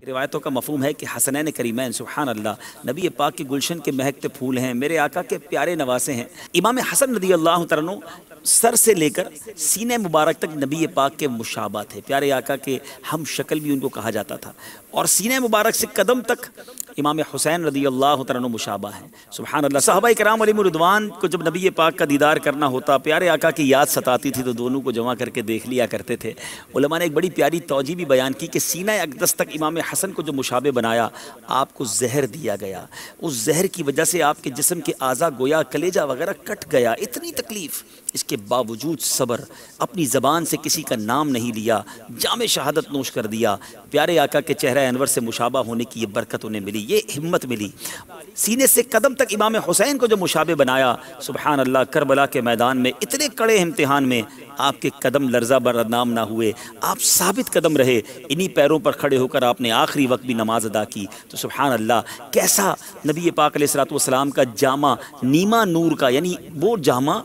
روایتوں کا مفہوم ہے کہ حسنین کریمین سبحان اللہ نبی پاک کے گلشن کے مہکتے پھول ہیں، میرے آقا کے پیارے نواسے ہیں۔ امام حسن رضی اللہ تعالیٰ عنہ سر سے لے کر سینے مبارک تک نبی پاک کے مشابہ تھے، پیارے آقا کے ہم شکل بھی ان کو کہا جاتا تھا، اور سینے مبارک سے قدم تک امام حسین رضی اللہ تعالیٰ عنہ مشابہ ہیں۔ سبحان اللہ، صحابہ کرام علیہم رضوان کو جب نبی پاک کا دیدار کرنا ہوتا، پیارے آقا کی یاد ستاتی تھی تو دونوں کو جمع کر کے دیکھ لیا کرتے تھے۔ علماء نے ایک بڑی پیاری توجیہ بھی بیان کی کہ سینہ اقدس تک امام حسن کو جو مشابہ بنایا، آپ کو زہر دیا گیا، اس زہر کی وجہ سے آپ کے جسم کے اعضاء گویا کلیجہ وغیرہ کٹ گیا، اتنی تکلیف، اس کے باوجود صبر، اپنی زبان سے کسی کا نام نہیں لیا، جام شہادت نوش کر دیا۔ پیارے آقا کے چہرہ انور سے مشابہ ہونے کی یہ برکت انہیں ملی، یہ ہمت ملی۔ سینے سے قدم تک امام حسین کو جو مشابہ بنایا، سبحان اللہ، کربلا کے میدان میں اتنے کڑے امتحان میں آپ کے قدم لرزہ بدنام نہ ہوئے، آپ ثابت قدم رہے، انہی پیروں پر کھڑے ہو کر آپ نے آخری وقت بھی نماز ادا کی۔ تو سبحان اللہ، کیسا نبی پاک علیہ السلام کا جامہ نیما نور کا، یعنی وہ جامہ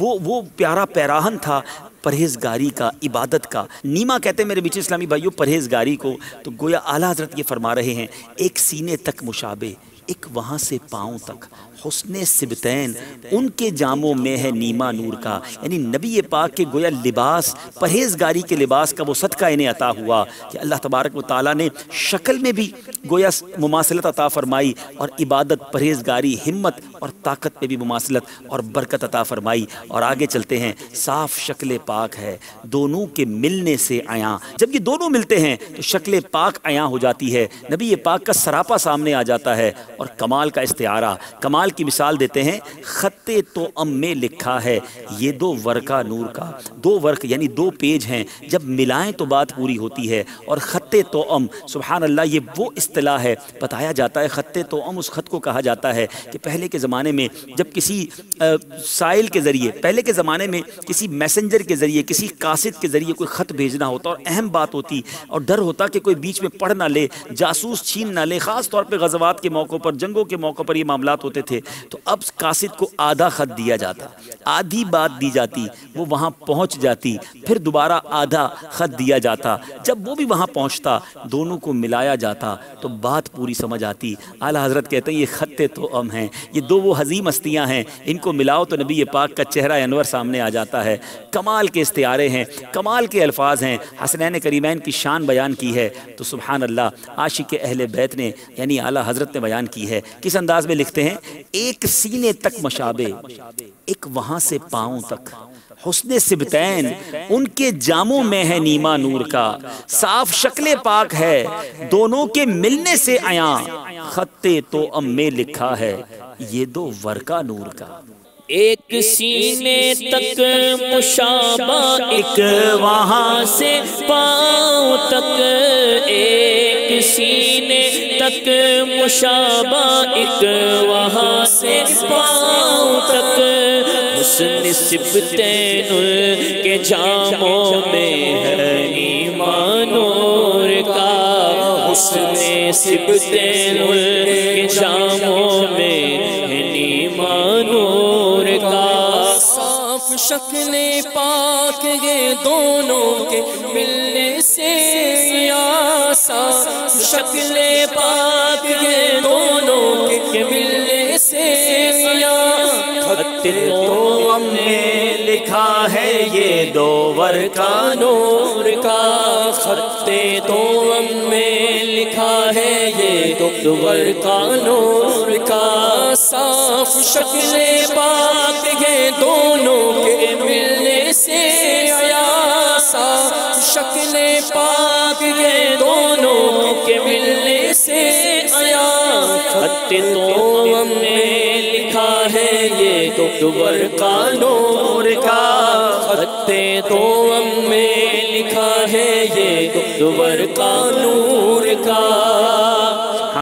وہ پیارا پیراہن تھا پرہیزگاری کا، عبادت کا۔ نیما کہتے ہیں میرے بیچ اسلامی بھائیوں پرہیزگاری کو، تو گویا اعلیٰ حضرت یہ فرما رہے ہیں، ایک سینے تک مشابہ، ایک وہاں سے پاؤں تک، حسن سبتین ان کے جاموں میں ہے نیما نور کا، یعنی نبی پاک کے گویا لباس، پرہیزگاری کے لباس کا وہ صدقہ انہیں عطا ہوا کہ اللہ تبارک و تعالیٰ نے شکل میں بھی گویا مماثلت عطا فرمائی، اور عبادت، پرہیزگاری، ہمت اور طاقت میں بھی مماثلت اور برکت عطا فرمائی۔ اور آگے چلتے ہیں، صاف شکل پاک ہے، دونوں کے ملنے سے عیاں، جب یہ دونوں ملتے ہیں تو شکل پاک عیاں ہو جاتی ہے، نبی پاک کا سراپا سامنے آ جاتا ہے، اور کمال کا استعارہ، کمال کی مثال دیتے ہیں، خط توأم میں لکھا ہے، یہ دو ورقہ نور کا، دو ورق یعنی دو پیج ہیں، جب ملائیں تو بات پوری ہوتی ہے۔ اور خط توأم، سبحان اللہ، یہ وہ اصطلاح ہے، بتایا جاتا ہے خط توأم اس خط کو کہا جاتا ہے کہ پہلے کے زمانے میں جب کسی سائل کے ذریعے، پہلے کے زمانے میں کسی میسنجر کے ذریعے، کسی قاصد کے ذریعے کوئی خط بھیجنا ہوتا اور اہم بات ہوتی اور ڈر ہوتا کہ کوئی بیچ میں پڑھ نہ لے، جاسوس چھین نہ لے، خاص طور پہ غزوات کے موقع پر، جنگوں کے موقع پر یہ معاملات ہوتے تھے، تو اب قاصد کو آدھا خط دیا جاتا، آدھی بات دی جاتی، وہ وہاں پہنچ جاتی، پھر دوبارہ آدھا خط دیا جاتا، جب وہ بھی وہاں پہنچتا دونوں کو ملایا جاتا تو بات پوری سمجھ آتی۔ اعلیٰ حضرت کہتے ہیں یہ خط توأم ہیں، یہ دو وہ عظیم ہستیاں ہیں، ان کو ملاؤ تو نبی پاک کا چہرہ انور سامنے آ جاتا ہے۔ کمال کے استعارے ہیں، کمال کے الفاظ ہیں، حسنین کریمین کی شان بیان کی ہے، تو سبحان اللہ عاشق اہل بیت نے یعنی اعلیٰ حضرت نے بیان کی ہے۔ کس انداز میں لکھتے ہیں، ایک سینے تک مشابہ، ایک وہاں سے پاؤں تک، حسن سبتین ان کے جاموں میں ہے نیما نور کا، صاف شکل پاک ہے، دونوں کے ملنے سے عیاں، خط توأم میں لکھا ہے، یہ دو ورقہ نور کا۔ ایک سینے تک مشابہ، ایک وہاں سے پاؤں تک، ایک سینے تک مشابہ، ایک وہاں سے پاؤں تک، حسن سبتین کے جاموں میں ہے نیما نور کا، حسن سبتین کے جاموں میں ہے نیما نور کا، صاف شکل پاک یہ دونوں کے ملنے سے عیاں، صاف شکل پاک یہ دونوں کے ملنے سے عیاں، خط توأم میں لکھا ہے یہ دو ورقہ نور کا، خط توأم میں لکھا ہے یہ دو ورقہ نور کا، صاف شکل پاک یہ دونوں کے ملنے سے عیاں، صاف شکل پاک یہ دونوں کے ملنے سے عیاں، خط توأم میں لکھا ہے یہ دو ورقہ نور کا، خط توأم میں لکھا ہے یہ دو ورقہ نور کا۔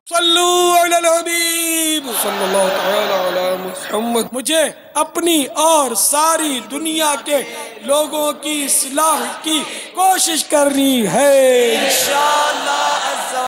صلو علی الحبیب صلی اللہ تعالی علی محمد۔ مجھے اپنی اور ساری دنیا کے لوگوں کی اصلاح کی کوشش کرنی ہے انشاءاللہ۔